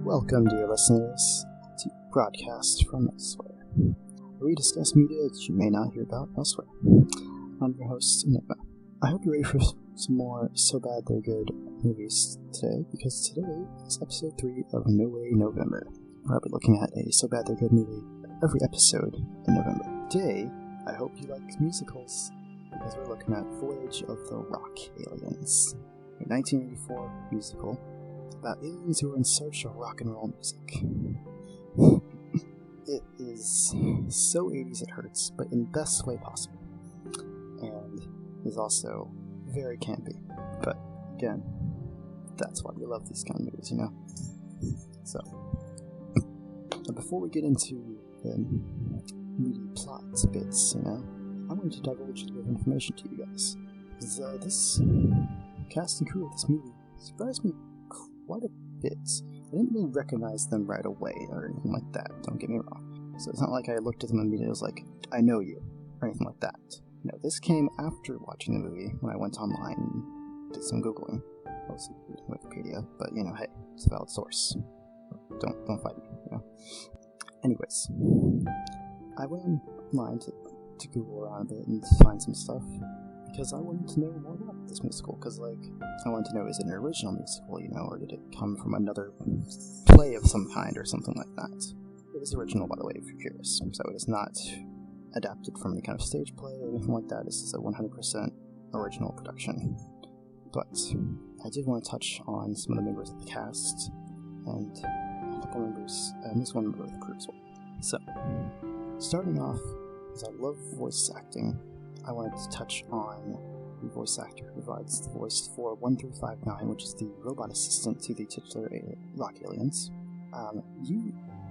Welcome, dear listeners, to Broadcast from Elsewhere, where we discuss media that you may not hear about elsewhere. I'm your host, Enigma. I hope you're ready for some more So Bad They're Good movies today, because today is episode 3 of No Way November, where I'll be looking at a So Bad They're Good movie every episode in November. Today, I hope you like musicals, because we're looking at Voyage of the Rock Aliens, a 1984 musical about aliens who are in search of rock and roll music. It is so 80s it hurts, but in the best way possible. And is also very campy. But again, that's why we love these kind of movies, you know? So, but before we get into the meaty plot bits, you know, I wanted to divulge a little bit of information to you guys. Because this cast and crew of this movie surprised me quite a bit. I didn't really recognize them right away or anything like that, don't get me wrong. So it's not like I looked at them and immediately was like, I know you, or anything like that. No, this came after watching the movie, when I went online and did some Googling. Mostly Wikipedia, but you know, hey, it's a valid source. Don't fight me, you know. Anyways, I went online to Google around a bit and find some stuff, because I wanted to know more about this musical, because, like, I wanted to know, is it an original musical, you know, or did it come from another play of some kind, or something like that. It is original, by the way, if you're curious, so it is not adapted from any kind of stage play or anything like that. This is a 100% original production. But I did want to touch on some of the members of the cast, and a couple members, and this one member of the crew as well. So, starting off, because I love voice acting, I wanted to touch on the voice actor who provides the voice for 1359, which is the robot assistant to the titular rock aliens.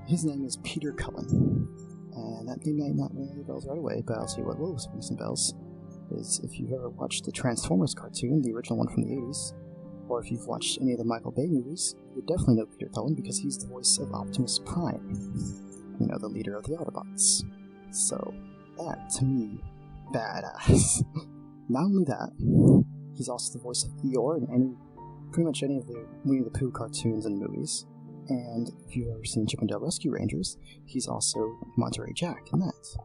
His name is Peter Cullen, and that name might not ring any bells right away, but I'll tell you what will ring some bells, is if you've ever watched the Transformers cartoon, the original one from the 80s, or if you've watched any of the Michael Bay movies, you would definitely know Peter Cullen, because he's the voice of Optimus Prime, you know, the leader of the Autobots. So, that, to me, badass. Not only that, he's also the voice of Eeyore in pretty much any of the Winnie the Pooh cartoons and movies. And if you've ever seen Chip 'n Dale Rescue Rangers, he's also Monterey Jack in that.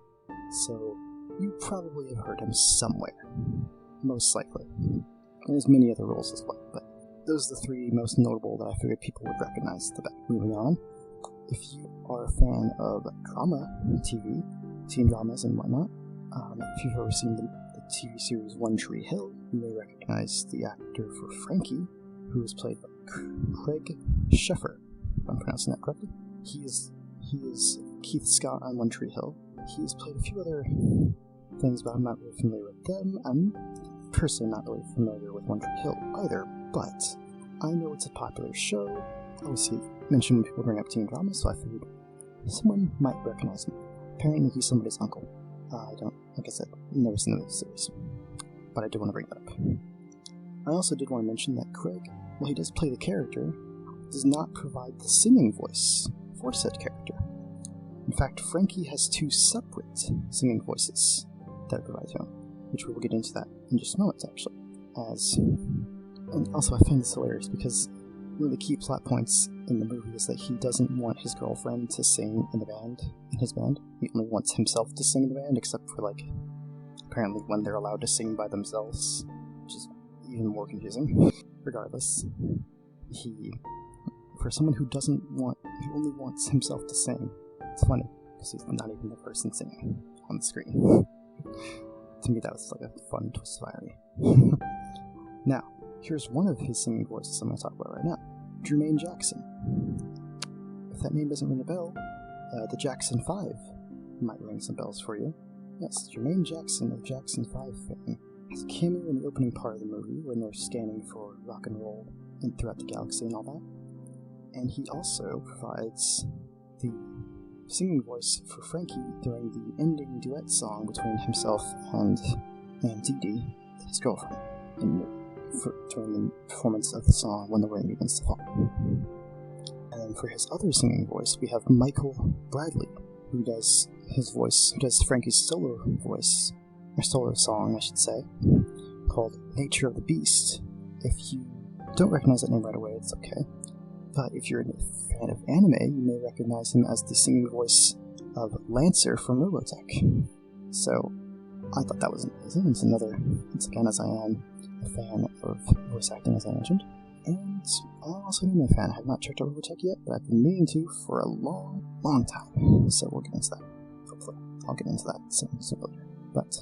So, you probably have heard him somewhere. Most likely. And there's many other roles as well, but those are the three most notable that I figured people would recognize the best. Moving on, if you are a fan of drama TV, teen dramas and whatnot, if you've ever seen the TV series One Tree Hill, you may recognize the actor for Frankie, who is played by Craig Sheffer, if I'm pronouncing that correctly. He is Keith Scott on One Tree Hill. He's played a few other things, but I'm not really familiar with them. I'm personally not really familiar with One Tree Hill either, but I know it's a popular show. I always see it mentioned when people bring up teen dramas, so I figured someone might recognize him. Apparently he's somebody's uncle. I don't, like I said, never seen the series, but I did want to bring that up. I also did want to mention that Craig, while he does play the character, does not provide the singing voice for said character. In fact, Frankie has 2 separate singing voices that are provided to him, which we will get into that in just a moment, actually. And also I find this hilarious because one of the key plot points in the movie is that he doesn't want his girlfriend to sing in his band. He only wants himself to sing in the band, except for, like, apparently when they're allowed to sing by themselves, which is even more confusing. Regardless, for someone who he only wants himself to sing, it's funny, because he's not even the person singing on the screen. To me, that was like a fun twist of irony. Now, here's one of his singing voices I'm going to talk about right now. Jermaine Jackson. If that name doesn't ring a bell, the Jackson 5 might ring some bells for you. Yes, Jermaine Jackson of Jackson 5 fame has a cameo in the opening part of the movie when they're scanning for rock and roll and throughout the galaxy and all that. And he also provides the singing voice for Frankie during the ending duet song between himself and Dee Dee, his girlfriend, during the performance of the song When the Rain Begins to Fall. And then for his other singing voice, we have Michael Bradley, who does Frankie's solo voice, or solo song, I should say, called Nature of the Beast. If you don't recognize that name right away, it's okay. But if you're a fan of anime, you may recognize him as the singing voice of Lancer from Robotech. So I thought that was amazing. It's another, once again, as I am a fan of voice acting, as I mentioned. And I'm also an anime fan. I have not checked out Robotech yet, but I've been meaning to for a long time. So we'll get into that. Hopefully. I'll get into that soon later. But,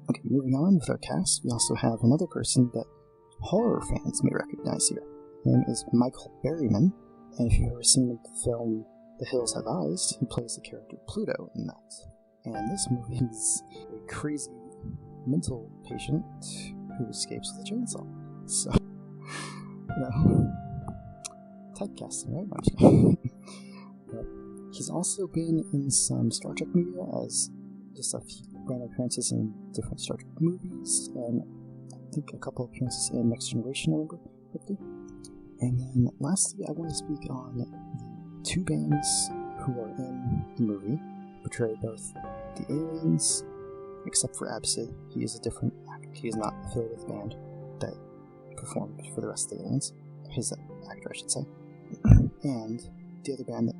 okay, moving on with our cast, we also have another person that horror fans may recognize here. His name is Michael Berryman, and if you've ever seen the film The Hills Have Eyes, he plays the character Pluto in that. And this movie is a crazy mental patient who escapes with a chainsaw. So, typecasting, right? I'm just kidding. He's also been in some Star Trek media as just a few random appearances in different Star Trek movies, and I think a couple appearances in Next Generation, I remember correctly. And then lastly, I want to speak on the two bands who are in the movie, portray both the aliens, except for Absid. He is a different actor. He is not affiliated with the band that performed for the rest of the aliens. His actor, I should say. And the other band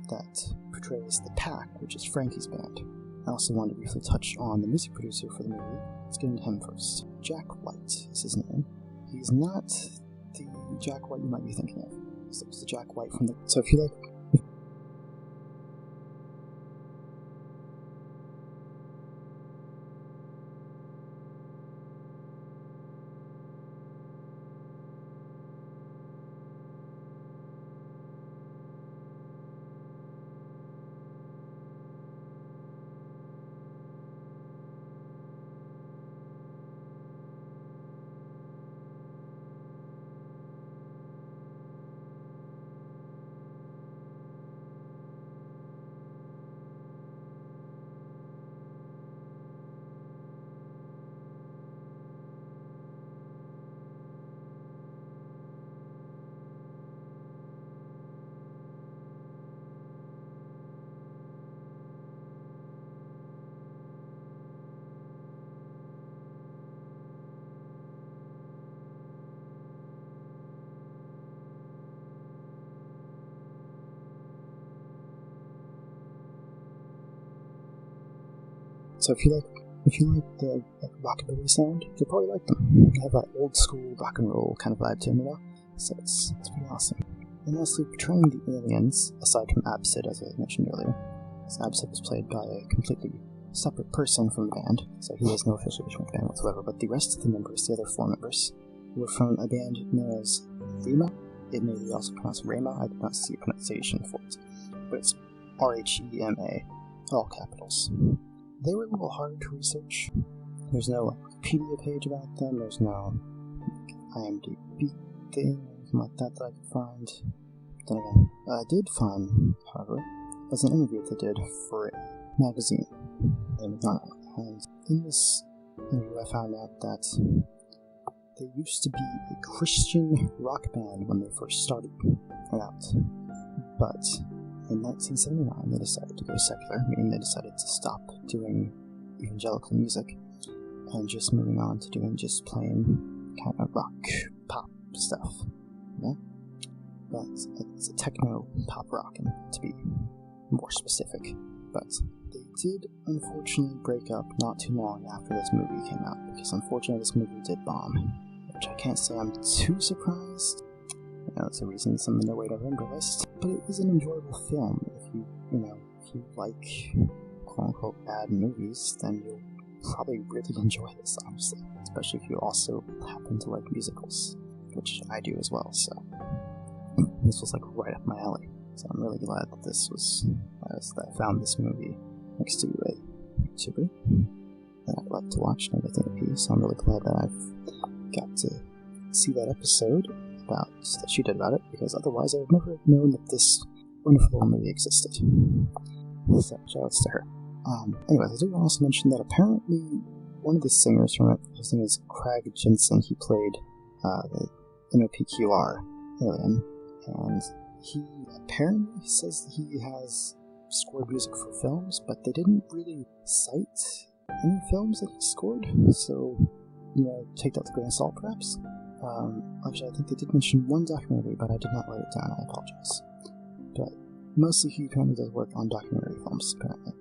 that portrays the Pack, which is Frankie's band. I also wanted to briefly touch on the music producer for the movie. Let's get into him first. Jack White is his name. He's not the Jack White you might be thinking of. So it's the Jack White from the... So if you like... So if you like the rockabilly sound, you'll probably like them. They have that old school rock and roll kind of vibe to them, So it's pretty awesome. And lastly, portraying the aliens, aside from Absid, as I mentioned earlier, as Absid was played by a completely separate person from the band, so he has no affiliation with the band whatsoever, but the rest of the members, the other 4 members, were from a band known as Rema. It may be also pronounced Rema. I did not see a pronunciation for it, but it's R-H-E-M-A, all capitals. They were a little harder to research. There's no Wikipedia page about them, there's no IMDb thing, anything like that I could find. Then again, I did find, however, was an interview they did for a magazine named Yarn. And in this interview I found out that they used to be a Christian rock band when they first started out. But in 1979, they decided to go secular, meaning they decided to stop doing evangelical music and just moving on to doing just plain kind of rock, pop stuff, But it's a techno pop rock, and to be more specific. But they did unfortunately break up not too long after this movie came out, because unfortunately this movie did bomb, which I can't say I'm too surprised. That's a reason it's on the No Way to Remember list, but it is an enjoyable film. If you like quote-unquote bad movies, then you'll probably really enjoy this, honestly. Especially if you also happen to like musicals, which I do as well, so this was like right up my alley. So I'm really glad that that I found this movie next to a YouTuber that I like to watch and everything. So I'm really glad that I've got to see that episode that she did about it, because otherwise I would never have known that this wonderful movie existed. So shoutouts to her. Anyways, I do want to also mention that apparently one of the singers from it, his name is Craig Jensen, he played the NOPQR alien, and he apparently says that he has scored music for films, but they didn't really cite any films that he scored, so, take that with a grain of salt, perhaps. Actually, I think they did mention one documentary, but I did not write it down, I apologize. But mostly he apparently does work on documentary films, apparently.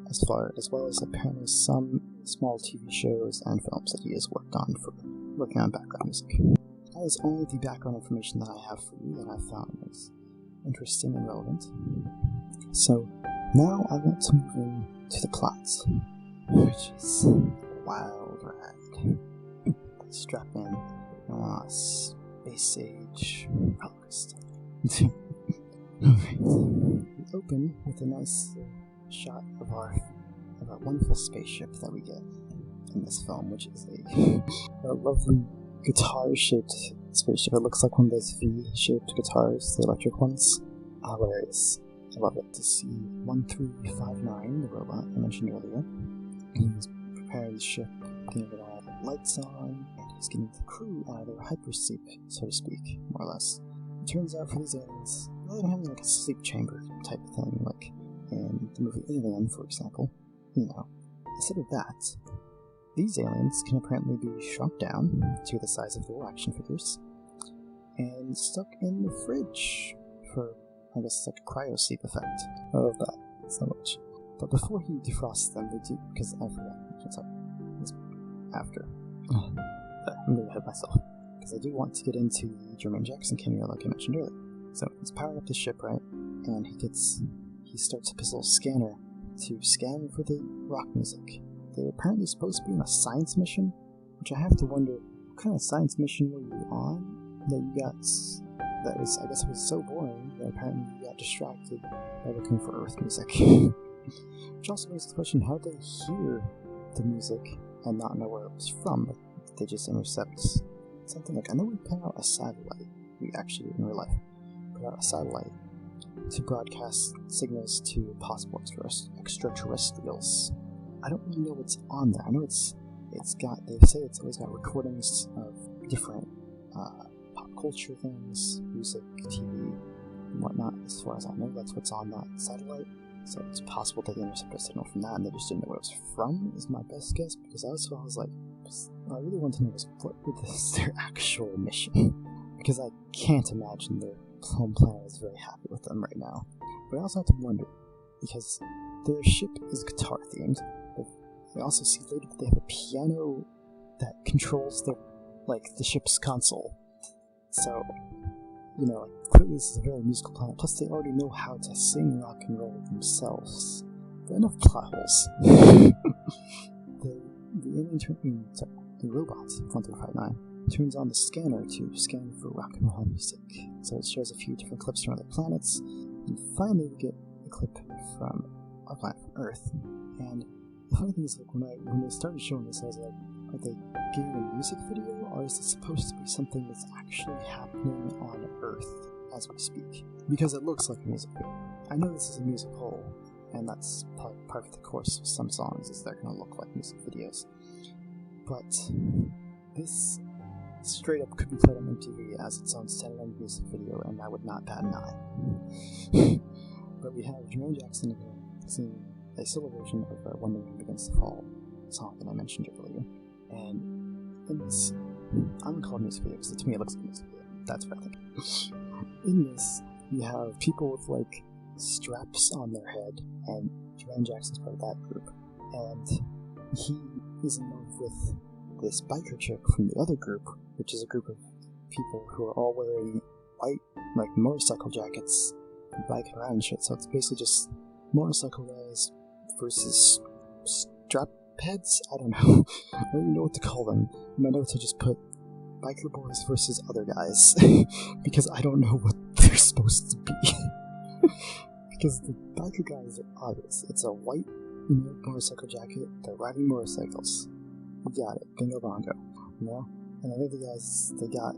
As well as apparently some small TV shows and films that he has worked on for working on background music. That is all the background information that I have for you that I found was interesting and relevant. So now I want to move into the plot, which is a wild ride. Strap in space age roller coaster. Alright. We open with a nice shot of our wonderful spaceship that we get in this film, which is a lovely guitar-shaped spaceship. It looks like one of those V-shaped guitars, the electric ones. Hilarious. I love it. To see 1359, the robot I mentioned earlier. He was preparing the ship, getting it all the lights on, and he's getting the crew out of their hypersleep, so to speak, more or less. It turns out for these aliens, rather than having like a sleep chamber type of thing, like in the movie Alien, for example, instead of that, these aliens can apparently be shrunk down to the size of little action figures and stuck in the fridge for, I guess, like a cryo-sleep effect. I love that so much. But before he defrosts them, they do, because I forgot, it's after. I'm going to hit myself. Because I do want to get into the Jermaine Jackson cameo like I mentioned earlier. So he's powering up the ship, right? And he starts up his little scanner to scan for the rock music. They were apparently supposed to be on a science mission, which I have to wonder, what kind of science mission were you on that you got, I guess it was so boring that apparently you got distracted by looking for Earth music. Which also raises the question, how did they hear the music and not know where it was from? Did they just intercept something? Like, I know we put out a satellite, we actually in real life put out a satellite to broadcast signals to possible extraterrestrials. I don't really know what's on there. I know they say it's always got recordings of different pop culture things, music, TV, and whatnot. As far as I know, that's what's on that satellite. So it's possible that they intercepted a signal from that and they just didn't know where it was from, is my best guess, because I was like, I really want to know what is their actual mission. Because I can't imagine their home planet is very happy with them right now. But I also have to wonder, because their ship is guitar themed. I also see later that they have a piano that controls the ship's console. So, clearly this is a very musical planet. Plus, they already know how to sing rock and roll themselves. There are enough plot holes. The robot 1359 turns on the scanner to scan for rock and roll music. So it shows a few different clips from other planets, and finally we get a clip from our planet, from Earth. And the funny thing is, like, when they started showing this, I was like, are they giving a music video, or is it supposed to be something that's actually happening on Earth as we speak? Because it looks like a music video. I know this is a musical, and that's part of the course of some songs, is they're going to look like music videos. But this straight up could be played on MTV as its own standalone music video, and I would not bat an eye. But we have Jermaine Jackson singing a solo version of When the Rain Begins to Fall song that I mentioned earlier. And in this, I'm going to call it a music video because to me it looks like a music video. That's what I think. In this, you have people with like straps on their head, and Jermaine Jackson's part of that group. And he is in love with this biker chick from the other group, which is a group of people who are all wearing white, like, motorcycle jackets and biking around and shit. So it's basically just motorcycle guys versus strap heads? I don't know. I don't even know what to call them. In my notes I just put biker boys versus other guys because I don't know what they're supposed to be. Because the biker guys are obvious. It's a white, motorcycle jacket. They're riding motorcycles. You got it. Bingo bongo. And the other guys, they got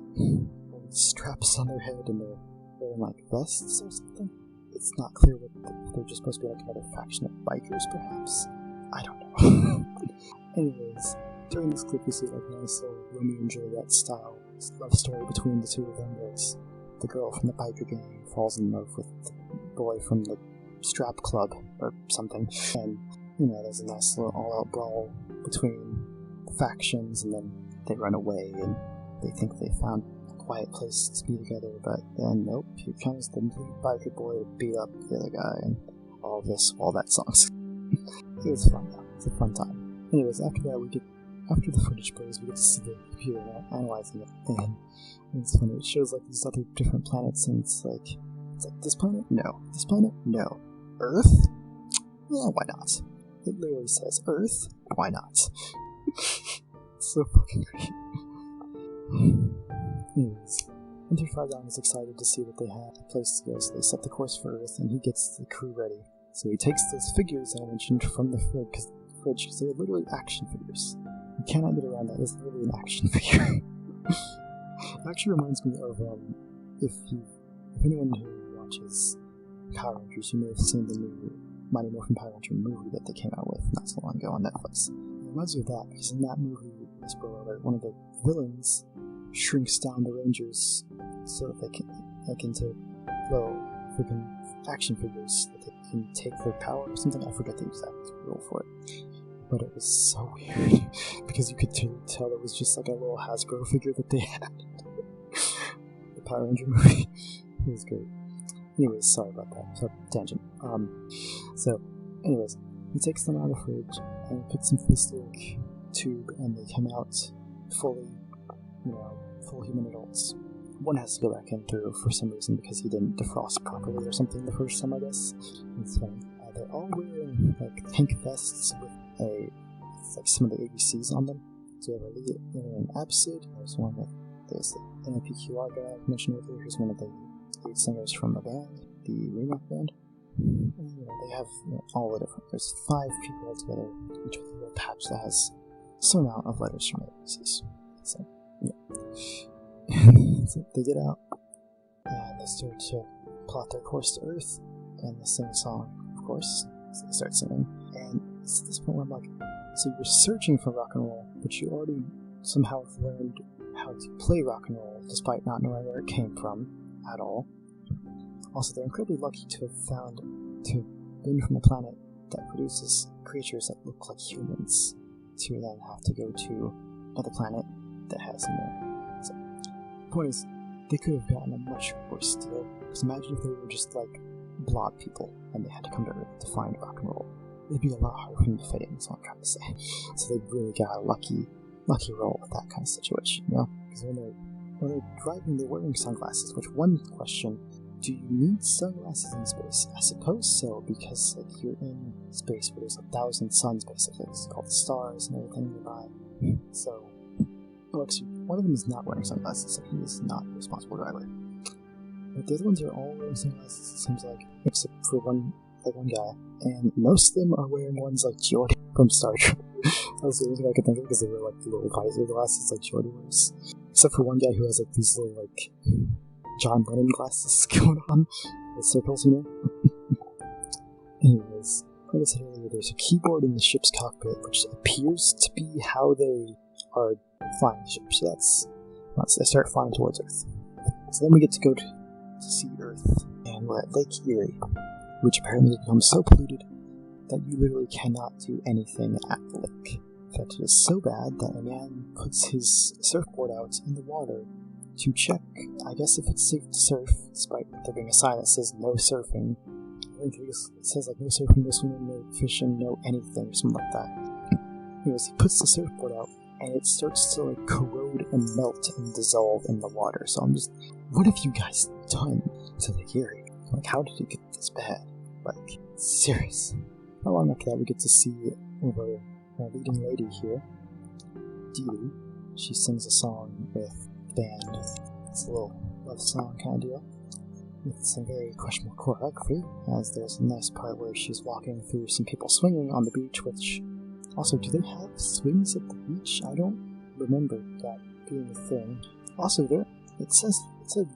straps on their head and they're wearing like vests or something. It's not clear if they're just supposed to be like another faction of bikers, perhaps. I don't know. Anyways, during this clip we see like a nice little Romeo and Juliet style love story between the two of them. There's the girl from the biker gang falls in love with the boy from the strap club or something, and there's a nice little all-out brawl between the factions, and then they run away, and they think they found a quiet place to be together, but then nope, here comes the biker boy to beat up the other guy, and all that songs. It was fun though. It's a fun time. Anyways, after the footage plays, we get to see the computer analyzing it, and it's funny. It shows like these other different planets, and it's like this planet? No. This planet? No. Earth? Yeah, why not? It literally says Earth. Why not? It's so fucking great. Anyways, Enter Fagong is excited to see that they have a place to go, so they set the course for Earth, and he gets the crew ready. So he takes those figures that I mentioned from the fridge, because they're literally action figures. You cannot get around that. It's literally an action figure. It actually reminds me of, if anyone who watches Power Rangers, you may have seen the new Mighty Morphin Power Ranger movie that they came out with not so long ago on Netflix. It reminds me of that, because in that movie, spoiler alert, one of the villains shrinks down the Rangers so that they can take freaking action figures that they can take their power or something. I forget the exact rule for it. But it was so weird, because you could tell it was just like a little Hasbro figure that they had. The Power Ranger movie. It was great. Anyways, sorry about that. So, tangent. Anyways, he takes them out of the fridge, and puts them through this little tube, and they come out fully, full human adults. One has to go back in through for some reason, because he didn't defrost properly or something the first time, I guess. It's funny. They're all wearing, like, pink vests with some of the ABCs on them. So you have a lead in Absid, there's the NPQR guy I mentioned earlier, who's one of the lead singers from a band, the Remake band. And, they have all the different, there's 5 people altogether, each with a little patch that has some amount of letters from ABCs. So, yeah. So they get out, and they start to plot their course to Earth, and they sing a song, of course. So they start singing, and it's at this point where I'm like, so you're searching for rock and roll, but you already somehow have learned how to play rock and roll, despite not knowing where it came from at all. Also, they're incredibly lucky to have been from a planet that produces creatures that look like humans, to then have to go to another planet that has them there. So, the point is, they could have gotten a much worse deal, because imagine if they were just like blob people, and they had to come to Earth to find rock and roll. It'd be a lot harder for them to fit in, is what I'm trying to say. So they really got a lucky roll with that kind of situation, Because when they're driving, they're wearing sunglasses, which one question, do you need sunglasses in space? I suppose so, because you're in space where there's 1,000 suns, basically. It's called the stars and everything nearby. So, one of them is not wearing sunglasses, so he is not a responsible driver. But the other ones are all wearing sunglasses, it seems like, except for one guy. And most of them are wearing ones like Geordi from Star Trek. That was the only thing I could think of, because they wear like the little visor glasses like Geordi wears. Except for one guy who has like these little John Lennon glasses going on with circles, Anyways, like I said earlier, there's a keyboard in the ship's cockpit, which appears to be how they are flying the ship. So that's once they start flying towards Earth. So then we get to go to see Earth, and we're at Lake Erie, which apparently has become so polluted that you literally cannot do anything at the lake. In fact, it is so bad that a man puts his surfboard out in the water to check, I guess, if it's safe to surf, despite there being a sign that says no surfing. I think it says no surfing, no swimming, no fishing, no anything, or something like that. Anyways, he puts the surfboard out, and it starts to corrode and melt and dissolve in the water. So I'm just, what have you guys done to Lake Erie? How did it get this bad? Serious. Not long after that, we get to see our leading lady here, Dee Dee. She sings a song with the band. It's a little love song kind of deal, with some very questionable choreography, as there's a nice part where she's walking through some people swinging on the beach, which, also, do they have swings at the beach? I don't remember that being a thing. Also, it says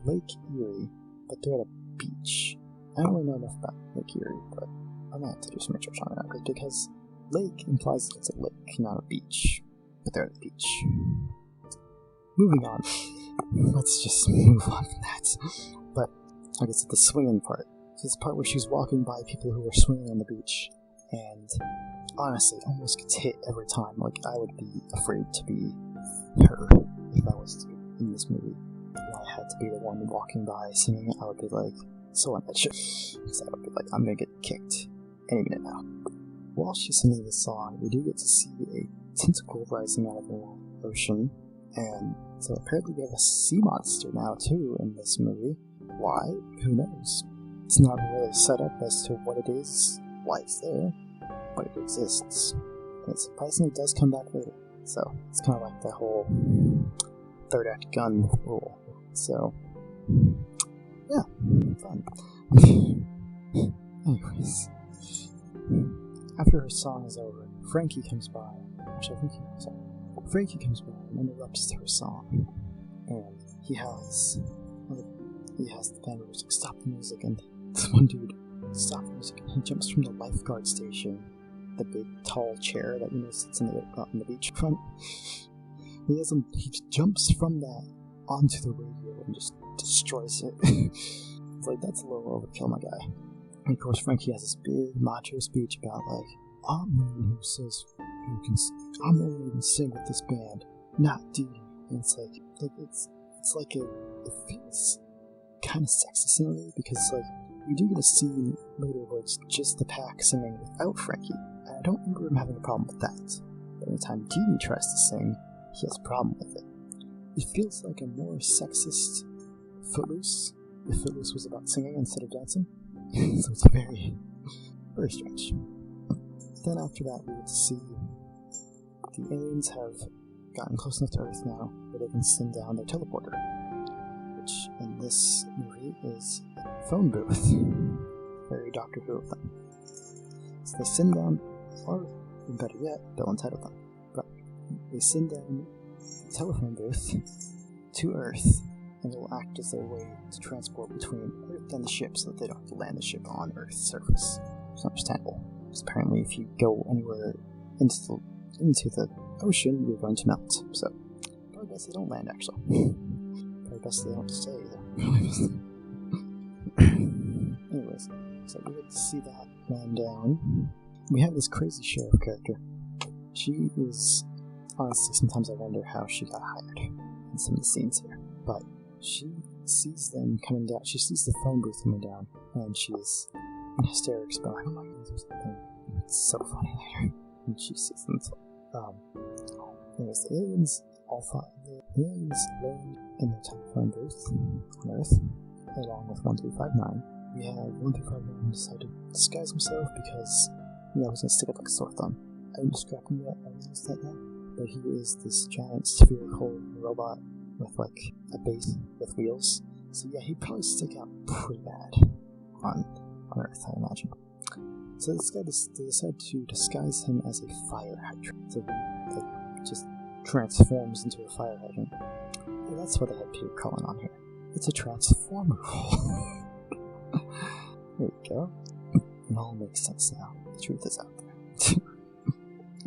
Lake Erie, but they're at a beach. I don't really know enough about Lake Erie, but I'm gonna have to do some research on that, because lake implies that it's a lake, not a beach. But they're at the beach. Moving on. Let's just move on from that. But, I guess the swinging part. So it's the part where she's walking by people who are swinging on the beach, and honestly, almost gets hit every time. I would be afraid to be her if I was to in this movie, if I had to be the one walking by singing, I would be like, so unnatural. Because I would be like, I'm gonna get kicked any minute now. While she's singing this song, we do get to see a tentacle rising out of the ocean, and so apparently we have a sea monster now too in this movie. Why? Who knows? It's not really set up as to what it is, why it's there, but it exists. And it surprisingly does come back later. So it's kind of like that whole third act gun rule. So yeah, fun. Anyways, after her song is over, Frankie comes by. Actually, Frankie comes by and interrupts her song, and he has the band members like, stop the music, and this one dude stops the music, and he jumps from the lifeguard station, the big tall chair that sits on the beach front. He jumps from that onto the radio and just destroys it. It's like, that's a little overkill, my guy. And of course, Frankie has this big macho speech about like, I'm the one I'm the one who can sing with this band, not Dee Dee. And it's like it feels kind of sexist in a way, because like we do get a scene later where it's just the pack singing without Frankie, and I don't remember him having a problem with that. But anytime Dee Dee tries to sing, he has a problem with it. It feels like a more sexist Footloose, if Footloose was about singing instead of dancing. So it's very, very strange. Then after that, we get to see the aliens have gotten close enough to Earth now where they can send down their teleporter, which in this movie is a phone booth. Very Doctor Who of them. So they send down, or better yet, they'll entitle them, but they send down the telephone booth to Earth, and it will act as their way to transport between Earth and the ship so that they don't have to land the ship on Earth's surface. It's understandable, because apparently if you go anywhere into the ocean, you're going to melt. So, probably best they don't land, actually. Probably best they don't stay either. Anyways, so we get to see that land down. We have this crazy sheriff character. She is, honestly, sometimes I wonder how she got hired in some of the scenes here. But she sees them coming down. She sees the phone booth coming down, and she's in hysterics about, oh my goodness, there's something. It's so funny later. And she sees them. Anyways, the aliens land in their telephone booth on Earth, along with 1359. We have 1359 decide to disguise himself because he was going to stick up like a sore thumb. I didn't describe him yet, I realized that now. But he is this giant spherical robot with like a base with wheels. So yeah, he'd probably stick out pretty bad on Earth, I imagine. So this guy decided to disguise him as a fire hydrant. So he just transforms into a fire hydrant. And that's what I had Peter calling on here. It's a transformer role. There we go. It all makes sense now. The truth is out there.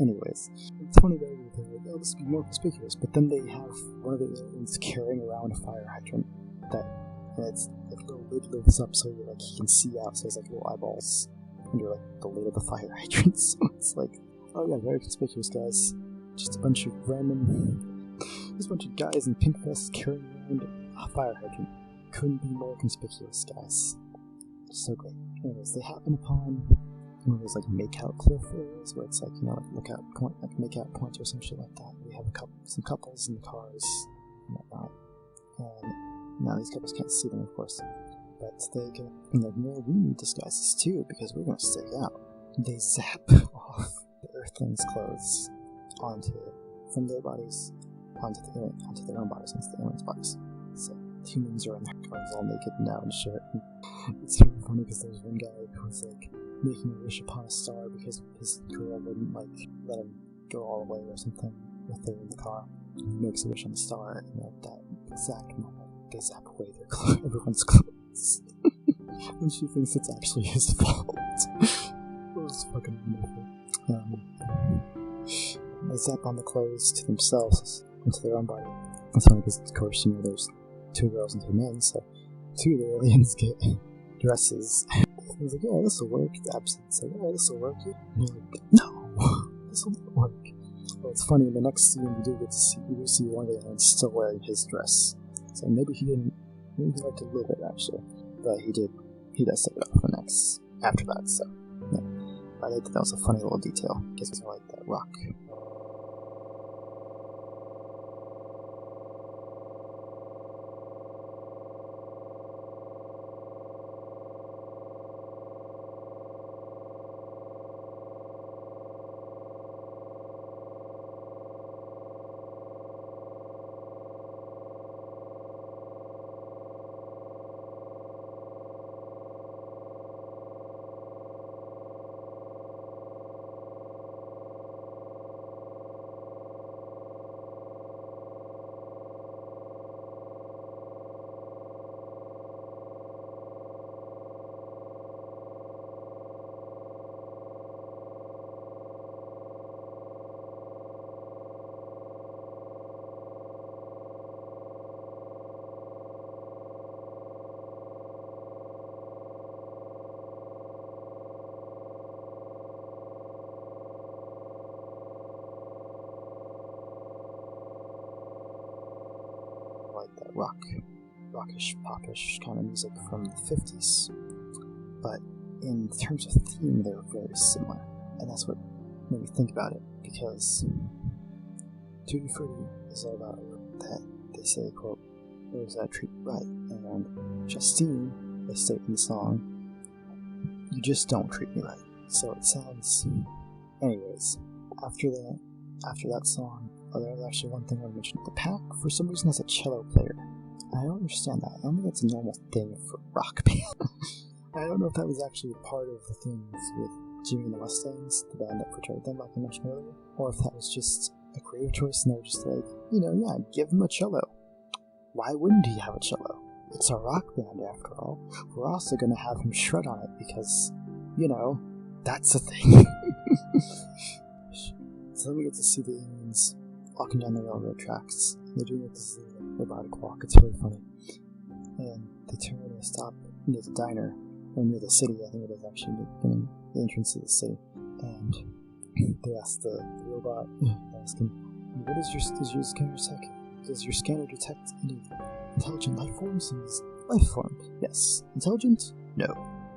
Anyways, it's funny though, they're like, oh, this would be more conspicuous, but then they have one of the aliens carrying around a fire hydrant and it's like a little lid lifts up so you he can see out, so there's like little eyeballs under the lid of the fire hydrant. So it's like, oh yeah, very conspicuous, guys. Just a bunch of guys in pink vests carrying around a fire hydrant. Couldn't be more conspicuous, guys. So great. Anyways, they happen upon one of those make-out cliff areas where it's lookout point, make-out points or some shit like that. We have some couples in the cars and whatnot. And now these couples can't see them, of course. But they go, and no, we need disguises too, because we're going to stick out. They zap off the Earthlings' clothes from their bodies onto their own bodies, into the aliens' bodies. So humans are in their cars all naked now and shit. And it's really funny because there's one guy who was making a wish upon a star because his girl wouldn't let him go all the way or something with her in the car. He makes a wish on the star, and at that exact moment, they zap away everyone's clothes. And she thinks it's actually his fault. It was fucking wonderful. They zap on the clothes to themselves, into their own body. It's funny because, of course, there's two girls and two men, so two of the aliens get dresses. I was like, yeah, this'll work. The absence like, yeah, this'll work. And they're like, no, this'll not work. Well, it's funny, in the next scene we do see one of the aliens still wearing his dress. So maybe he liked it a little bit, actually. But he does take it off the next, after that, so, yeah. I think that was a funny little detail, because I like that rock. Like that rockish, popish kind of music from the 50s. But in terms of theme, they're very similar. And that's what made me think about it, because Tutti Frutti is all about that. They say, quote, "Those that treat you right." And Justine, they state in the song, "You just don't treat me right." So it sounds... Anyways, after that song, there's actually one thing I want to mention. The Pack, for some reason, has a cello player. I don't understand that. I don't think that's a normal thing for rock band. I don't know if that was actually part of the things with Jimmy and the Mustangs, the band that portrayed them, like I mentioned earlier, or if that was just a creative choice and they were just like, yeah, give him a cello. Why wouldn't he have a cello? It's a rock band, after all. We're also going to have him shred on it because, that's a thing. So then we get to see the aliens walking down the railroad tracks. They're doing this robotic walk. It's really funny. And they turn and they stop near the diner, or near the city. I think it is actually near the entrance to the city. And they ask the robot, ask him, "What is your scanner tech? Does your scanner detect any intelligent life forms?" And he's, "Life form? Yes. Intelligent? No."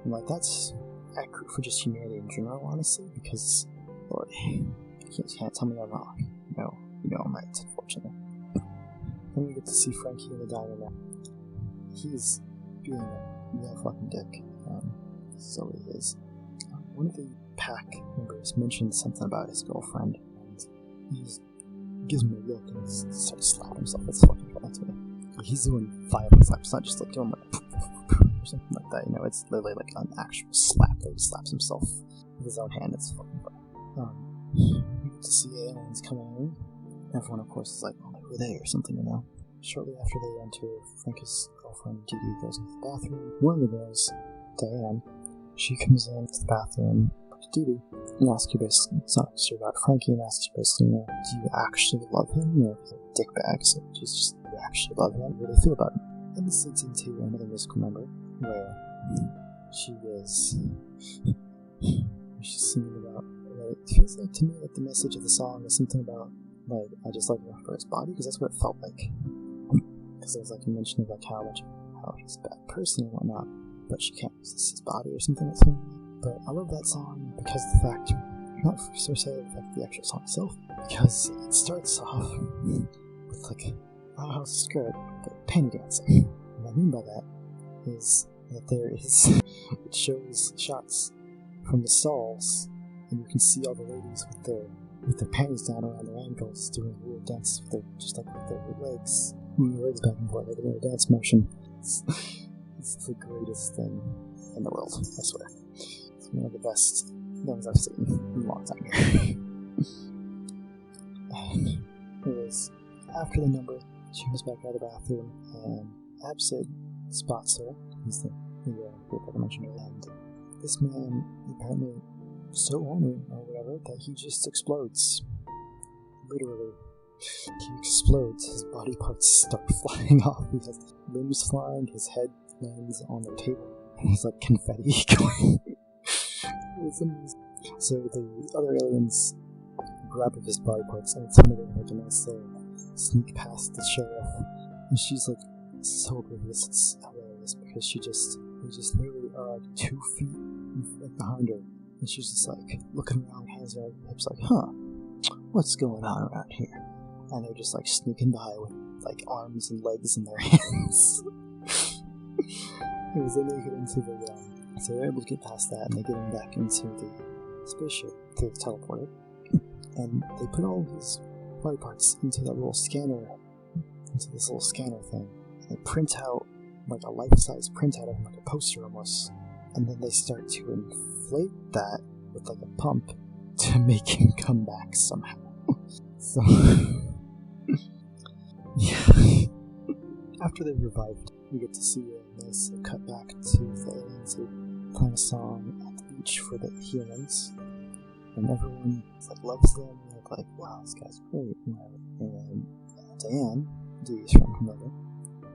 I'm like, that's accurate for just humanity in general, honestly, because, Lord, you can't tell me I'm wrong. No, I'm right, unfortunately. Then we get to see Frankie in the diner now. He's being a real fucking dick. So he is. One of the Pack members mentioned something about his girlfriend, and he gives him a look and he starts slapping himself. It's fucking funny to me. He's doing violent slaps, not just like doing like or something like that. It's literally like an actual slap. He slaps himself with his own hand. It's fucking funny. We get to see aliens coming in. Everyone, of course, is like, "Oh, who are they?" or something, Shortly after they enter, Frankie's girlfriend, Dee Dee, goes into the bathroom. One of the girls, Diane, she comes into the bathroom to Dee Dee and asks her basically, it's not just about Frankie, and asks her basically, do you actually love him? Or is it a dickbag? So she's just, do you actually love him? What do you feel about him? And this leads into another musical number where she's singing about, it feels like to me like the message of the song is something about, like, I just like him for his body, because that's what it felt like. Because there was like a mention of like how he's a bad person and whatnot, but she can't resist his body or something like that. But I love that song because of the fact, not for the fact the actual song itself, because it starts off with like a house skirt, but penny dancing. What I mean by that is that it shows shots from the stalls, and you can see all the ladies with their panties down around their ankles, doing weird dances with their legs, moving their legs back and forth, like a little dance motion. It's the greatest thing in the world, I swear. It's one of the best things I've seen in a long time here. And anyways, after the number, she comes back out of the bathroom, and Absid spots her. He's the group I mentioned earlier. And this man apparently so horny or whatever that he just explodes. Literally. He explodes. His body parts start flying off. He has limbs flying. His head lands on the table. And there's like confetti going. It's amazing. So the other aliens grab of his body parts, and it's funny to like a nice little sneak past the sheriff, and she's like so oblivious. It's hilarious because he just literally are like 2 feet like behind her, and she's just like looking around, hands around her hips, like, huh, what's going on around here? And they're just like sneaking by with like arms and legs in their hands. Because then they get into the so they're able to get past that, and they get him back into the spaceship through the teleporter, and they put all his body parts into that little scanner, into this little scanner thing. They print out like a life-size printout of him, like a poster almost, and then they start to inflate that with like a pump to make him come back somehow. So yeah. After they've revived, we get to see a nice cut back to the aliens who playing a song at the beach for the humans, and everyone like loves them. They're like, wow, this guy's great. And Diane, Dee's friend from Mother,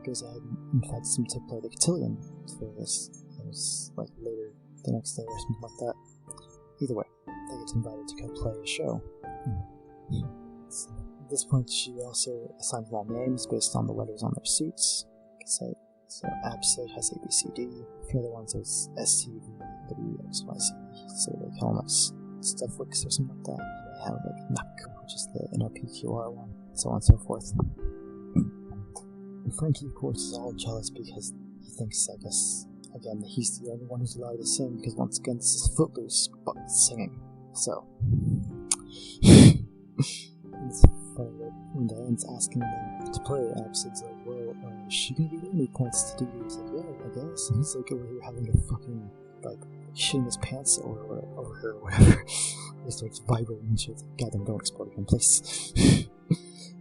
goes ahead and invites him to play the cotillion for this. It was like later the next day or something like that. Either way, they get invited to go play a show. So at this point, she also assigns them names based on the letters on their suits. So Absid has A, B, C, D. A few other ones is S, T, V, W, X, Y, Z. So they call them Stuffwicks or something like that. They have like NAC, which is the NRPQR one, so on and so forth. And Frankie, of course, is all jealous because he thinks, I guess, again, that he's the only one who's allowed to sing, because once again, this is Footloose, but singing. So it's funny that when Diane's asking them to play, Absid's like, well, is she gonna be there? And he points to Dee. He's like, yeah, I guess. And he's like over here having to fucking, like, shitting his pants over her or whatever. He starts vibrating and shit. God damn, don't explode again, please.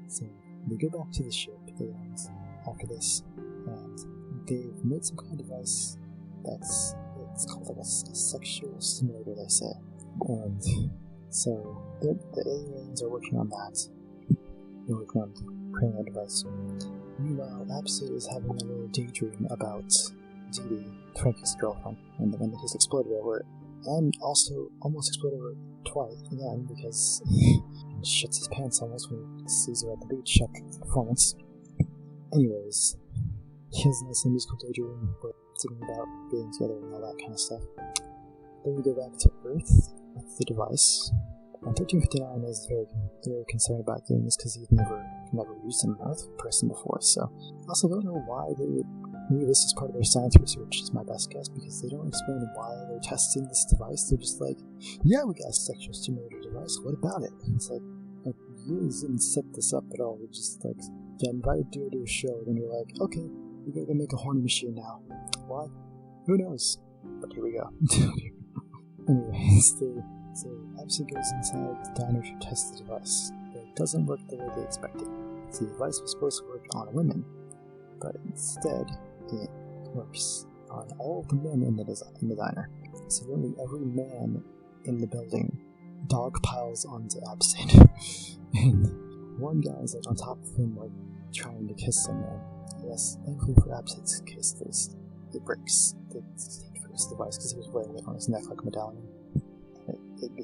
So they go back to the ship, the aliens, after this, and they've made some kind of device it's called like a sexual simulator, they say. And so the aliens are working on that. They're working on creating a device. Meanwhile, Absid is having a little daydream about Dee Dee, Frankie's girlfriend, and the one that he's exploded over, and also almost exploded over twice again because he shits his pants almost when he sees her at the beach after the performance. Anyways, he has a nice musical daydream where thinking about being together and all that kind of stuff. Then we go back to Earth with the device. And 1359 is very concerned about doing this because he's never used an Earth person before, so I also don't know why they would. Maybe this is part of their science research, is my best guess, because they don't explain why they're testing this device. They're just like, yeah, we got a sexual stimulator device, what about it? And it's like you didn't set this up at all. We just like, yeah, invited you to a show, and then you're like, okay, we gotta go make a horny machine now. Why? Who knows? But here we go. Anyways, so Absid goes inside the diner to test the device, but it doesn't work the way they expected. So the device was supposed to work on women, but instead it works on all of the men in the diner. So nearly every man in the building dog piles onto Absid, and one guy's like on top of him, like trying to kiss him. And I guess thankfully for Absid's case, it breaks the device because he was wearing it on his neck like a medallion. It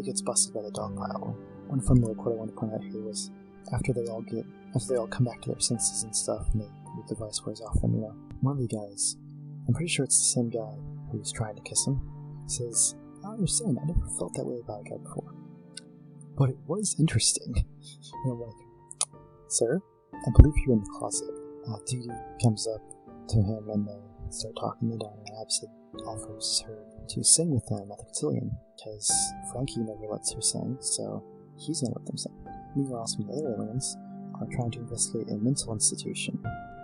gets busted by the dog pile. One fun little quote I want to point out here was after they all come back to their senses and stuff, and the device wears off them, one of the guys, I'm pretty sure it's the same guy who's trying to kiss him, says, I understand, I never felt that way about a guy before, but it was interesting. And I'm like, sir, I believe you're in the closet. Dee Dee comes up to him and they start talking in the diner, and Absid offers her to sing with them at the cotillion, because Frankie never lets her sing, so he's gonna let them sing. Meanwhile, some of the other aliens are trying to investigate a mental institution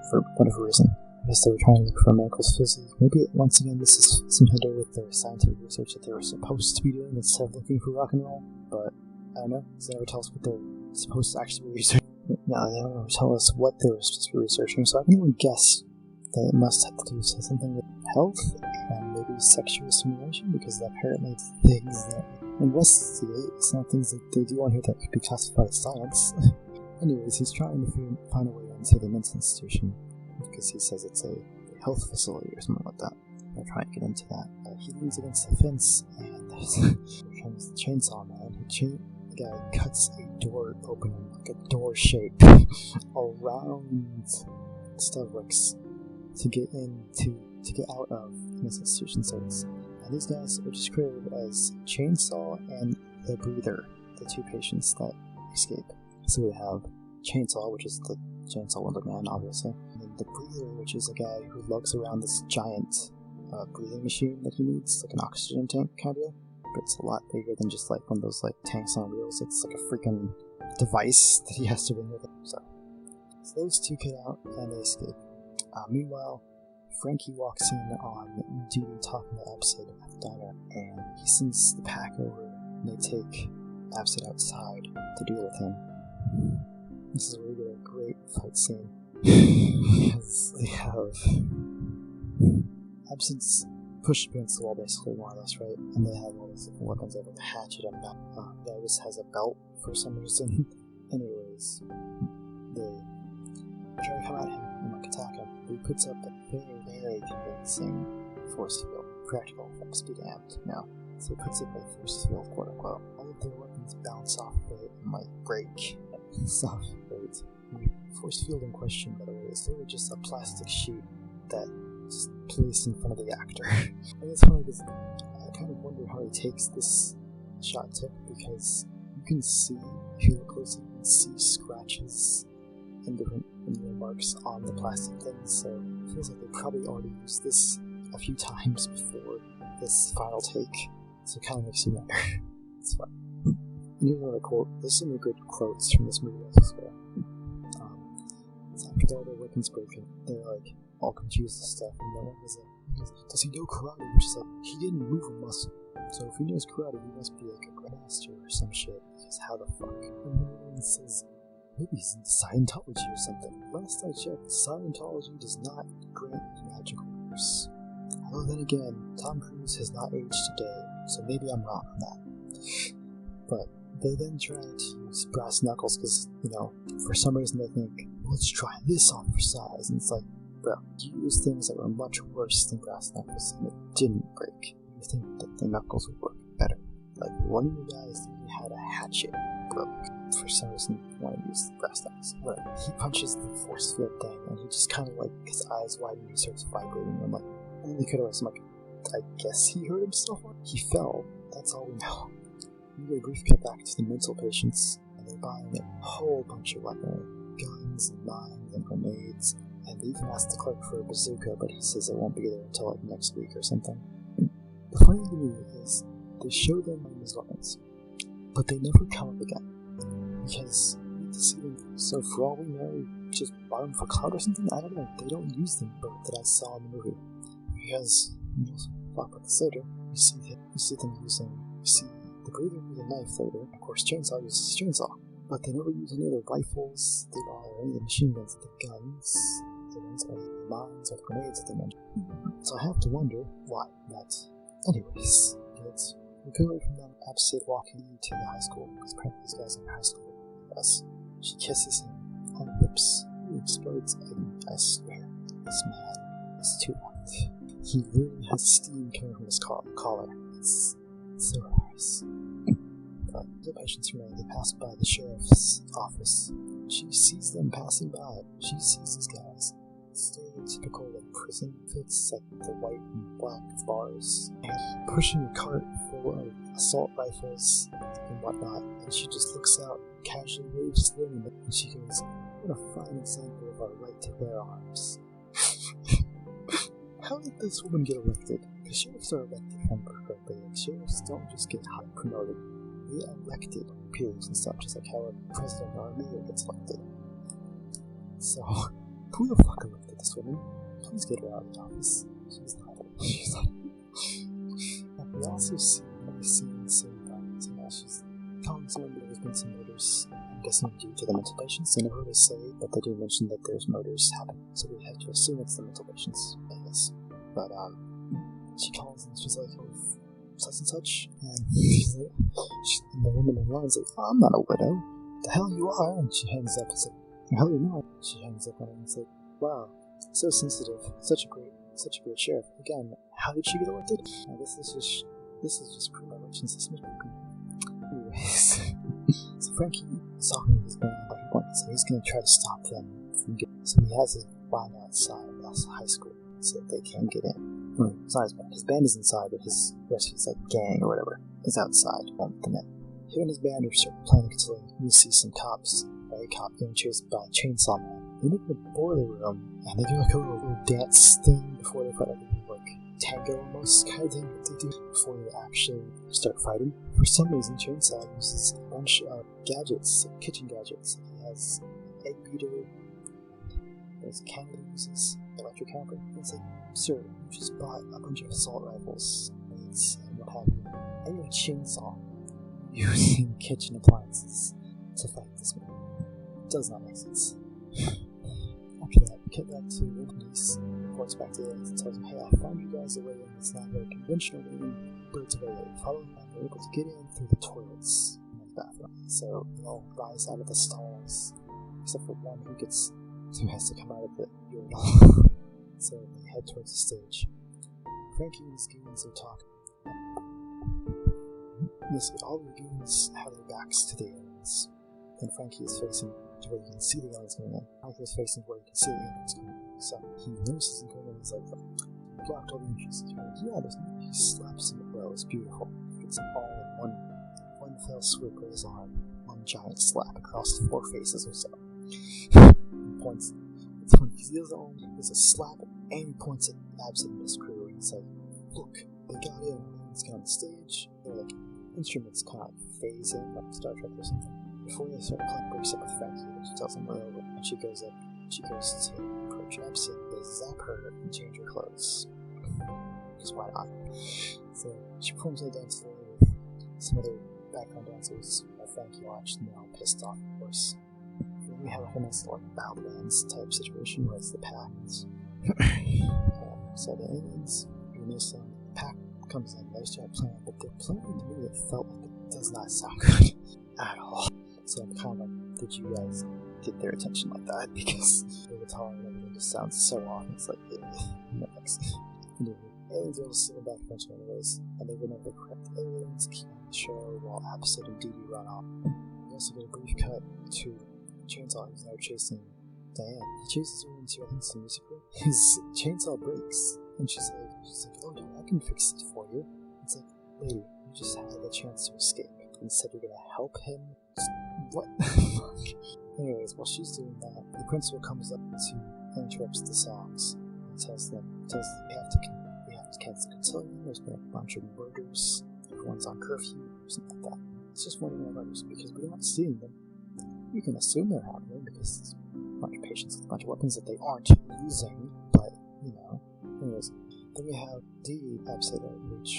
for whatever reason. I guess they were trying to look for miracles physically. Maybe, once again, this is something to do with their scientific research that they were supposed to be doing instead of looking for rock and roll, but I don't know. Does it ever tell us what they're supposed to actually be researching? No, they don't ever tell us what they were supposed to be researching, so I can only guess that it must have to do with something with health and maybe sexual stimulation, because apparently it's things that investigate. It's not things that they do on here that could be classified as science. Anyways, he's trying to find a way into the mental institution because he says it's a health facility or something like that. They're trying to get into that. He leans against the fence and there's the chainsaw man. the guy cuts a door opening, like a door shape, around Starbucks to get out of an institution service. And these guys are described as Chainsaw and the Breather, the two patients that escape. So we have Chainsaw, which is the Chainsaw Wonder Man, obviously, and then the Breather, which is a guy who lugs around this giant breathing machine that he needs, like an oxygen tank kind of, but it's a lot bigger than just like one of those like tanks on wheels. It's like a freaking device that he has to bring with him. So those two get out and they escape. Meanwhile, Frankie walks in on duty talking to Absid at the diner, and he sends the pack over, and they take Absid outside to deal with him. This is where we get a great fight scene, because they have Absid's pushed against the wall basically, more or less, right? And they have all these different weapons, like a hatchet and a belt. The guy just has a belt for some reason. Anyways, they try to come at him and like attack him. He puts up a very, very convincing force field. Practical effects be damned, So he puts up a force field, quote unquote. All of their weapons bounce off of it and like break and stuff. Right? The force field in question, by the way, is literally just a plastic sheet that just placed in front of the actor. And it's funny because I kind of wonder how he takes this shot tip, because you can see, if you look closely, you can see scratches and different marks on the plastic things, so it feels like they probably already used this a few times before this final take, so it kind of makes you wonder. It's fun. Here's another quote. There's so many good quotes from this movie, I swear. It's after all their weapons broken, they're like all confused and stuff, and one is like, does he know karate? Which is like, he didn't move a muscle, so if he knows karate, he must be like a grandmaster or some shit, because how the fuck? And then one says, maybe he's in Scientology or something. Last I checked, Scientology does not grant magical powers. Although then again, Tom Cruise has not aged today, so maybe I'm wrong on that. But they then try to use brass knuckles because, for some reason they think, let's try this on for size. And it's like, bro, you used things that were much worse than brass knuckles and it didn't break. You think that the knuckles would work better. Like, one of you guys literally had a hatchet broke. For some reason, you want to use the brass knuckles. But he punches the force field thing, and he just kind of like, his eyes widen and he starts vibrating. And I'm like, and then he could have, I'm like, I guess he hurt himself. He fell. That's all we know. We get a brief cut back to the mental patients, and they're buying a whole bunch of weaponry, guns and mines and grenades, and they even asked the clerk for a bazooka, but he says it won't be there until like next week or something. The funny thing to me is, they show them these weapons, but they never come up again. Because we need to see them. So for all we know, just buy them for clout or something? I don't know. They don't use them that I saw in the movie. Because, we'll talk about this later, you see them using, you see the Breather with a knife later. Of course, Chainsaw uses a chainsaw. But they never use any of their rifles, or any of the machine guns, the guns, the ones, or the mines, or the grenades that they mentioned. So I have to wonder why. But, anyways, we come away from them, Absid walking to the high school, because apparently these guys are in high school. She kisses him on the lips. He explodes, and I swear, this man is too hot. He literally has steam coming from his collar. It's so hilarious. But the patients remain. They pass by the sheriff's office. She sees them passing by. She sees these guys. Stereotypical like prison fits, like the white and black bars, and pushing a cart full of assault rifles and whatnot, and she just looks out, casually waves to them, and she goes, what a fine example of our right to bear arms. How did this woman get elected? Because sheriffs are elected from correctly. Like, sheriffs don't just get promoted. They get elected peers and stuff, just like how a president or a mayor gets elected. So, who the fuck elected this woman? Please get her out of the office. She's not. And we also see another scene saying that she's telling someone that there's been some murders. I'm guessing due to the mental patients. They never really say, but they do mention that there's murders happening. So we have to assume it's the mental patients, I guess. But she calls and she's like, oh, such and such, and she's like, and the woman in line is like, oh, I'm not a widow. The hell you are? And she hangs up and says, the hell you're not. She hangs up on him and says, wow, so sensitive, such a great sheriff. Again, how did she get elected? I guess this is just pre-election system. Anyways, So Frankie is talking to his band about he wants, so he's going to try to stop them from getting. So he has his band outside of high school so that they can get in. It's not his band. His band is inside, but his rest of his gang or whatever is outside. Won't let them in. Him and his band are planning until you see some cops. A cop getting chased by a chainsaw man. They live in the boiler room and they do like a little dance thing before they fight, like tango almost kind of thing that they do before they actually start fighting. For some reason, Chainsaw uses a bunch of gadgets, kitchen gadgets. He has an egg beater, there's a can that uses electric hammer. It's like, sir, you just bought a bunch of assault rifles and what have you. And you're a chainsaw using kitchen appliances to fight this man. It does not make sense. After that, we get back to the police, reports back to the aliens and tells them, hey, I found you guys a way in. It's not very conventional way in. Birds of a follow them, and they're able to get in through the toilets in the bathroom. So they all rise out of the stalls, except for one who has to come out of the urinal. So they head towards the stage. Frankie and his goons are talking. Basically, all the goons have their backs to the aliens. And Frankie is facing to where you can see the aliens coming in. Frankie is facing where you can see the aliens coming in. So he notices them coming in and he's like, blocked all the entrances. He's like, yeah, there's no. He slaps him. Well, it's beautiful. Gets them all in one fell swoop with his arm. One giant slap across 4 faces or so. He points. It's funny because he doesn't only. There's a slap and he points at Absent and his crew and he's like, look, they got in. He's got on the stage. They're like instruments kind of phase in like Star Trek or something. Before they start playing, breaks up with Frankie, and she tells him where over. And she goes to approach Absent. They zap her and change her clothes. Because why not? So she performs on the dance floor with some other background dancers that Frankie watched, and they're all pissed off, of course. And then we have a nice like Badlands type situation where it's the pack. So the aliens, you notice the pack comes in, they start playing, but they're playing in a way that felt like it does not sound good at all. So I'm kind of like, did you guys get their attention like that? Because the guitar and everything just sounds so off. It's like, no thanks. Anyway, aliens are able to steal back eventually anyways, and they win over the correct aliens, keep on the show while Absent and Dee Dee run off. We also get a brief cut to Chainsaw, who's now chasing Diane. He chases her into, I think, some music room. His chainsaw breaks, and she's like, oh yeah, I can fix it for you. It's like, lady, you just had a chance to escape. Instead, you're gonna help him. What the fuck? Anyways, while she's doing that, the principal comes up to interrupts the songs and tells them we have to cancel the cotillion. There's been a bunch of murders. Everyone's on curfew, something like that. It's just one of the murders because we're not seeing them. You can assume they're happening because there's a bunch of patients with a bunch of weapons that they aren't using. But anyways, then we have Dee Absent which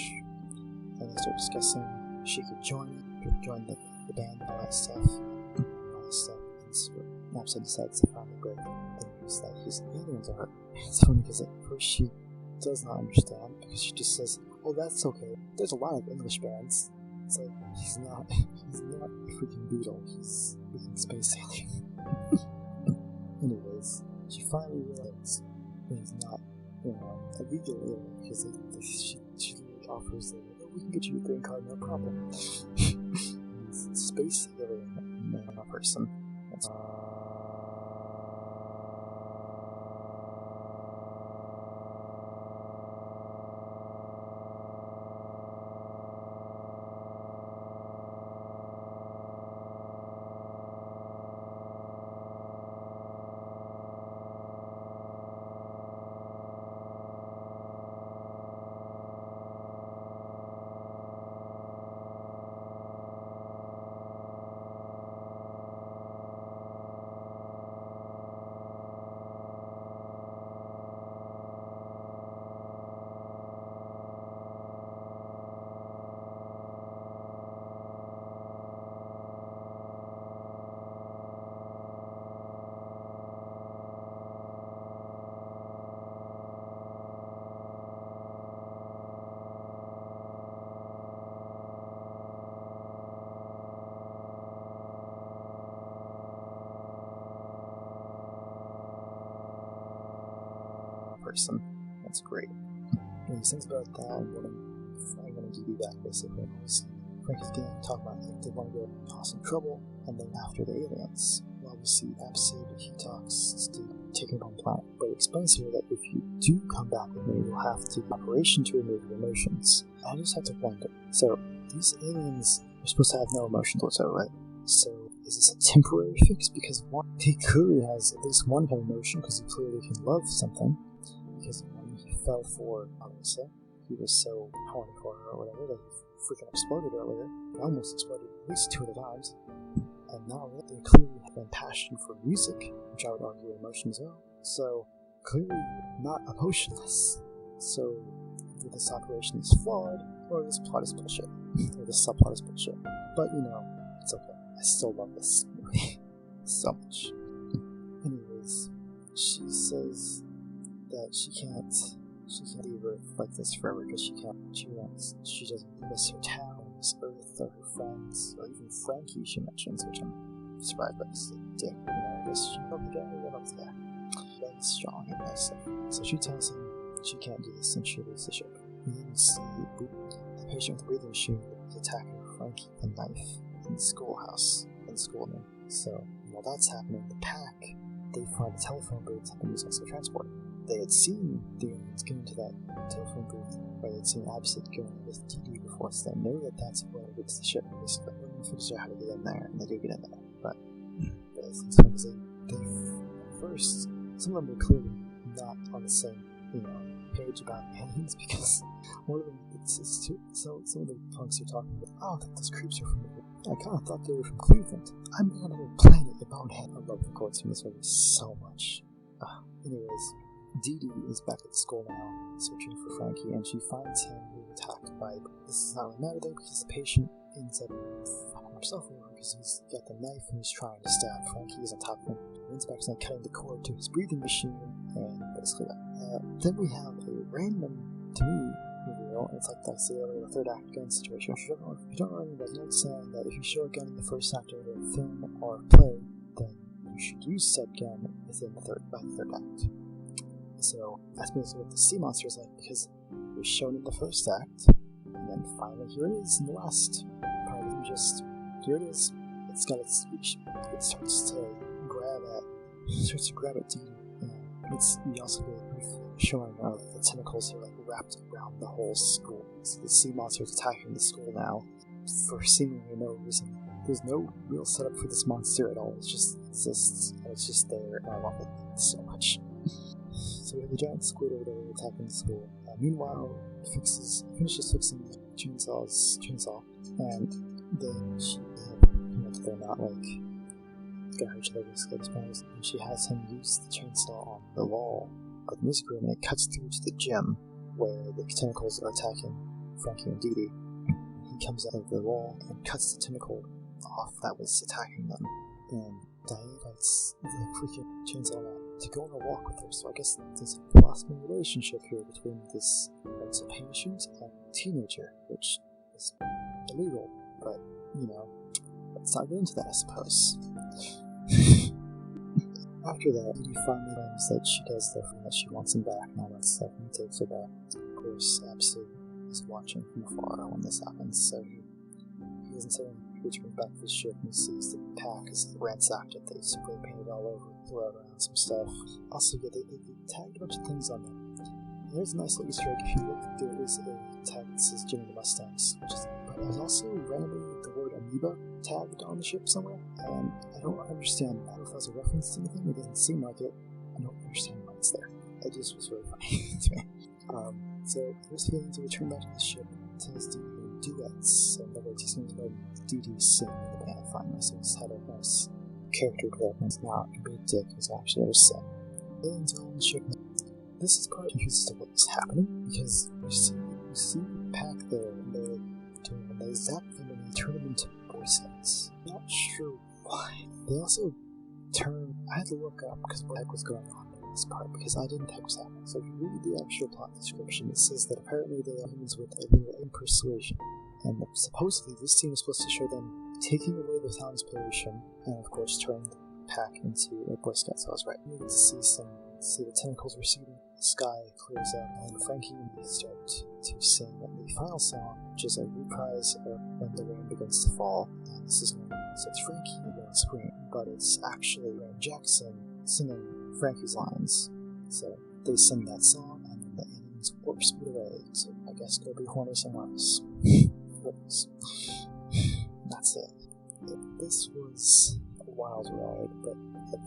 and they start discussing she could join the band and all that stuff. And so Absent decides to finally break the news that his aliens are. It's funny because at first she does not understand because she just says, oh, that's okay. There's a lot of English bands. It's like, he's not a freaking Beatle. He's a freaking space alien. Anyways, she finally realizes that he's not, a legal alien because she offers them, we can get you a green card, no problem. He's a space alien, not a person. That's person. That's great. And he sings about that and I'm gonna give you back basically. Frankie's gang talk about if they want to go cause some trouble, and then after the aliens. While we see Absid, he talks to taking on planet, but it explains here that if you do come back with me, you'll have to do operation to remove your emotions. I just have to wonder. So, these aliens are supposed to have no emotions whatsoever, right? So, is this a temporary fix? Because he clearly has at least one kind of emotion, because he clearly can love something. Because when he fell for Alisa, he was so horny for her or whatever that he freaking exploded earlier. He almost exploded at least 2 other times. And now they clearly have a passion for music, which I would argue are emotion as well. So, clearly not emotionless. So, either this operation is flawed, or this plot is bullshit. Or this subplot is bullshit. But, it's okay. I still love this movie so much. Anyways, she says that she can't leave Earth like this forever because she doesn't miss her town, miss Earth, or her friends, or even Frankie she mentions, which I'm surprised by. This dick, I guess she loved the guy, I loved the guy. Very strong and nice stuff. So she tells him she can't do this and she leaves the ship. And then you see the patient with the breathing machine is attacking Frankie with a knife in the schoolhouse, in the school room. So while that's happening, the pack, they find the telephone booth have been used as a transport. They had seen the aliens get into that telephone booth, where they'd seen Absid going with DD before, so they know that that's where they get to the ship. Basically, no one figures out how to get in there, and they do get in there. But it's funny because at first, some of them were clearly not on the same, page about aliens, because one of them, so some of the punks are talking about, oh, those creeps are from here. I kind of thought they were from Cleveland. I'm on another planet, the Bonehead. I love the quotes from this movie so much. Anyways, Dee Dee is back at the school now, searching for Frankie, and she finds him being attacked by. This is not really matter though, because the patient ends up fucking himself over because he's got the knife and he's trying to stab Frankie. He's on top of him. He ends up accidentally cutting the cord to his breathing machine, and basically that. Then we have a random, to me, reveal. It's like I said earlier, the third act gun situation. If you don't know anything about it, it's saying that if you show a gun in the first act of a film or a play, then you should use said gun within by the third act. So that's basically what the sea monster is like, because it was shown in the first act, and then finally here it is in the last part of it. Here it is. It's got its speech. It starts to grab at Dee Dee. We also get a brief showing of the tentacles are wrapped around the whole school. So the sea monster is attacking the school now for seemingly no reason. There's no real setup for this monster at all. It just exists, and it's just there, and I love it so much. So we have the giant squid over there attacking the school. Meanwhile, finishes fixing the chainsaw, and then they're not gonna hurt each other basically, and she has him use the chainsaw on the wall of the music room, and it cuts through to the gym where the tentacles are attacking Frankie and Dee Dee. He comes out of the wall and cuts the tentacle off that was attacking them, and Diane lights the freaking chainsaw out to go on a walk with her. So I guess there's a possible relationship here between this mental patient and teenager, which is illegal, but let's not get into that, I suppose. After that, Dee Dee finally learns that she does the thing that she wants him back and all that stuff, and he takes her back. Of course, Absid is watching from afar when this happens, so he doesn't say anything. He returns back to the ship and he sees the pack is ransacked it. They spray painted all over, threw out around some stuff. Also, they tagged a bunch of things on there. There's a nice little Easter egg. If you look, there is a tag that says Jimmy the Mustangs, but there's also randomly the word amoeba tagged on the ship somewhere, and I don't understand. I don't know if that's a reference to anything. It doesn't seem like it. I don't understand why it's there. It just was really funny to me. So first feeling to return back to the ship, tells Dee Dee duets, and the way he's going to let Dee Dee sing in the band finally. So it's had a nice character development. It's not a big dick, it's actually ever said. Aliens are on the ship now. This is part confused as to what's happening, because you see the pack there, and they zap them and they turn them into Boy Scouts. Not sure why. They also I had to look up because what the heck was going on in this part, because I didn't think what's happening. So if you read the actual plot description, it says that apparently they are humans with a little impersuasion, and supposedly this scene is supposed to show them taking away the town's pollution, and of course turning the pack into a Boy Scout. So I was right. We get to see the tentacles receding, the sky clears up, and Frankie and me start to sing the final song, which is a reprise of When the Rain Begins to Fall. And this is when it's Frankie on screen, but it's actually Rain Jackson singing Frankie's lines. So they sing that song, and then the aliens warp speed away to, I guess, go be horny somewhere else. That's it. This was a wild ride, but a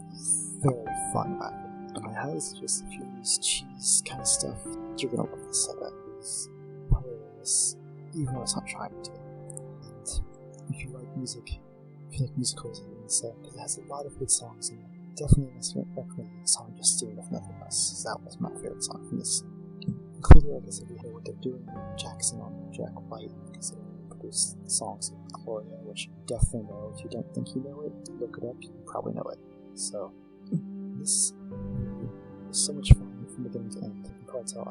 very fun ride. And my house is just a few of these cheese kind of stuff. You're gonna love this setup. It's hilarious, even when it's not trying to. And if you like music, if you like musicals, I would say, because it has a lot of good songs in there. Definitely recommend the song Just Doing If Nothing Less. That was my favorite song from this. Clearly, like I said, we know what they're doing. Jackson on Jack White, because they produced songs like Gloria, which you definitely know. If you don't think you know it, look it up, you probably know it. So, this was so much fun from beginning to end. You can probably tell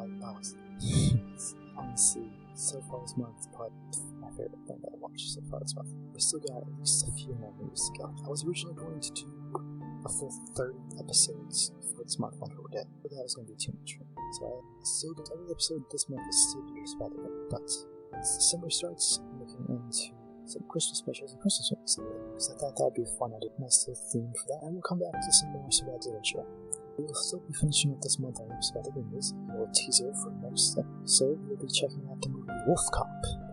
honestly, so far this month, it's probably my favorite thing that I watched so far this month. We still got at least a few more movies to go. I was originally going to do a full 30 episodes for this month on her day, but that was going to be too much for me. So I still get every episode this month is still be Spider-Man. But as December starts, I'm looking into some Christmas specials and Christmas movies, because I thought that would be a fun idea. Nice little theme for that. And we'll come back to some more Survival Adventure. We will still be finishing up this month on Survival Movies. A little teaser for next episode. We'll be checking out the movie Wolf Cop.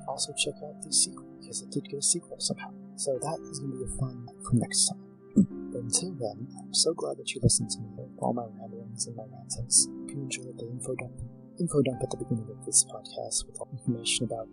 Also check out the sequel, because it did get a sequel somehow. So that is going to be a fun for next time. But until then, I'm so glad that you listened to me with all my ramblings and my rantings. Hope you enjoyed the info dump at the beginning of this podcast with all information about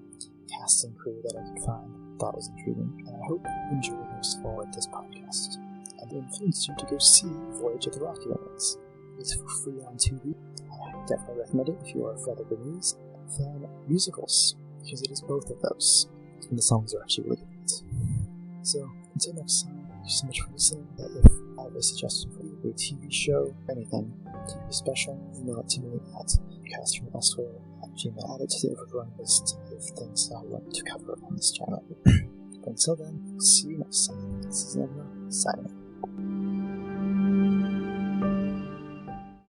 cast and crew that I could find. Thought was intriguing, and I hope you enjoyed most of all this podcast. And it influenced you to go see Voyage of the Rocky Islands. It's for free on Tubi. I definitely recommend it if you are a Feather Goonies fan of musicals, because it is both of those, and the songs are actually really good. So, until next time, thank you so much for listening. If I have a suggestion for you, a TV show, anything, TV special, email it to me at podcastfromelsewhere@gmail.com. Add it to the ever-growing list of things that I want to cover on this channel. But until then, see you next time. This is Emma, signing out.